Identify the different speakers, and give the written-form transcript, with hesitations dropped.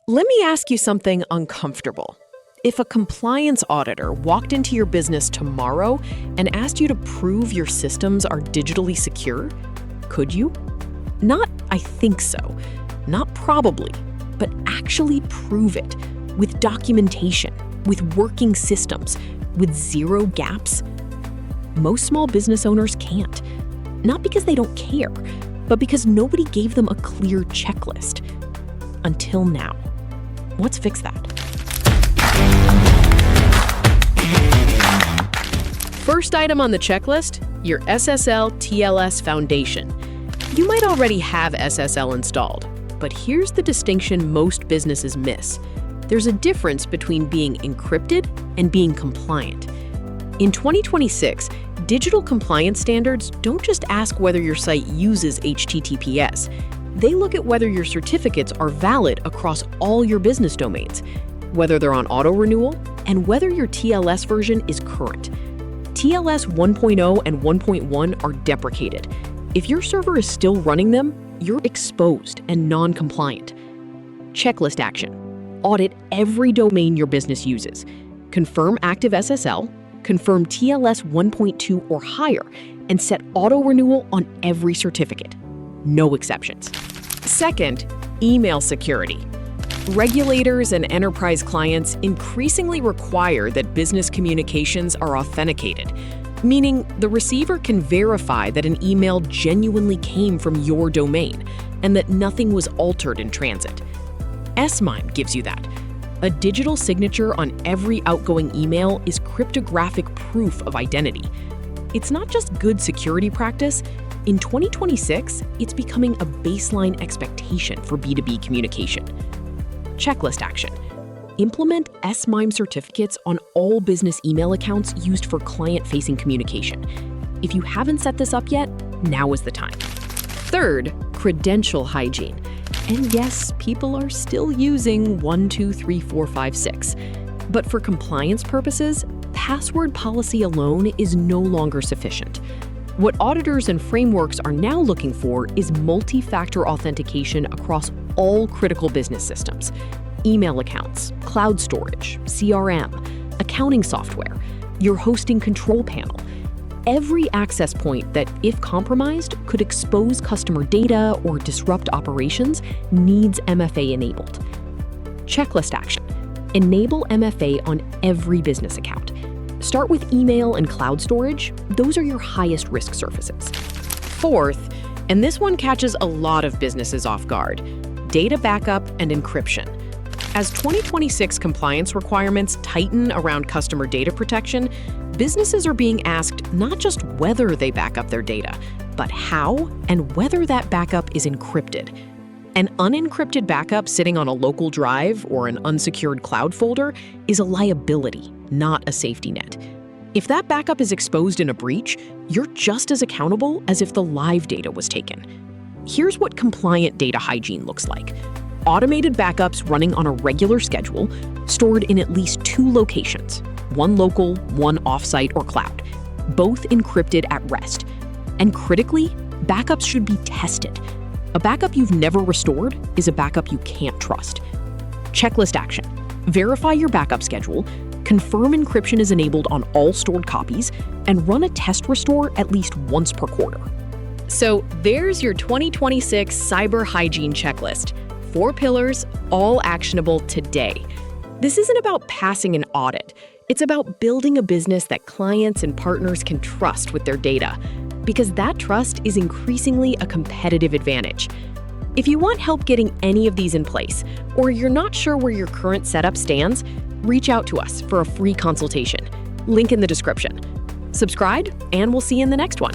Speaker 1: Let me ask you something uncomfortable. If a compliance auditor walked into your business tomorrow and asked you to prove your systems are digitally secure, could you? Not I think so, not probably, but actually prove it with documentation, with working systems, with zero gaps. Most small business owners can't. Not because they don't care, but because nobody gave them a clear checklist. Until now. Let's fix that. First item on the checklist, your SSL TLS foundation. You might already have SSL installed, but here's the distinction most businesses miss. There's a difference between being encrypted and being compliant. In 2026, digital compliance standards don't just ask whether your site uses HTTPS. They look at whether your certificates are valid across all your business domains, whether they're on auto-renewal, and whether your TLS version is current. TLS 1.0 and 1.1 are deprecated. If your server is still running them, you're exposed and non-compliant. Checklist action. Audit every domain your business uses. Confirm active SSL, confirm TLS 1.2 or higher, and set auto-renewal on every certificate. No exceptions. Second, email security. Regulators and enterprise clients increasingly require that business communications are authenticated, meaning the receiver can verify that an email genuinely came from your domain and that nothing was altered in transit. S-MIME gives you that. A digital signature on every outgoing email is cryptographic proof of identity. It's not just good security practice. In 2026, it's becoming a baseline expectation for B2B communication. Checklist action. Implement S-MIME certificates on all business email accounts used for client-facing communication. If you haven't set this up yet, now is the time. Third, credential hygiene. And yes, people are still using 1, 2, 3, 4, 5, 6. But for compliance purposes, password policy alone is no longer sufficient. What auditors and frameworks are now looking for is multi-factor authentication across all critical business systems. Email accounts, cloud storage, CRM, accounting software, your hosting control panel. Every access point that, if compromised, could expose customer data or disrupt operations needs MFA enabled. Checklist action. Enable MFA on every business account. Start with email and cloud storage. Those are your highest risk surfaces. Fourth, and this one catches a lot of businesses off guard, data backup and encryption. As 2026 compliance requirements tighten around customer data protection, businesses are being asked not just whether they back up their data, but how and whether that backup is encrypted. An unencrypted backup sitting on a local drive or an unsecured cloud folder is a liability, not a safety net. If that backup is exposed in a breach, you're just as accountable as if the live data was taken. Here's what compliant data hygiene looks like. Automated backups running on a regular schedule, stored in at least 2 locations, one local, one offsite or cloud, both encrypted at rest. And critically, backups should be tested. A backup you've never restored is a backup you can't trust. Checklist action. Verify your backup schedule, confirm encryption is enabled on all stored copies, and run a test restore at least once per quarter. So there's your 2026 cyber hygiene checklist. 4 pillars, all actionable today. This isn't about passing an audit. It's about building a business that clients and partners can trust with their data, because that trust is increasingly a competitive advantage. If you want help getting any of these in place, or you're not sure where your current setup stands, reach out to us for a free consultation. Link in the description. Subscribe, and we'll see you in the next one.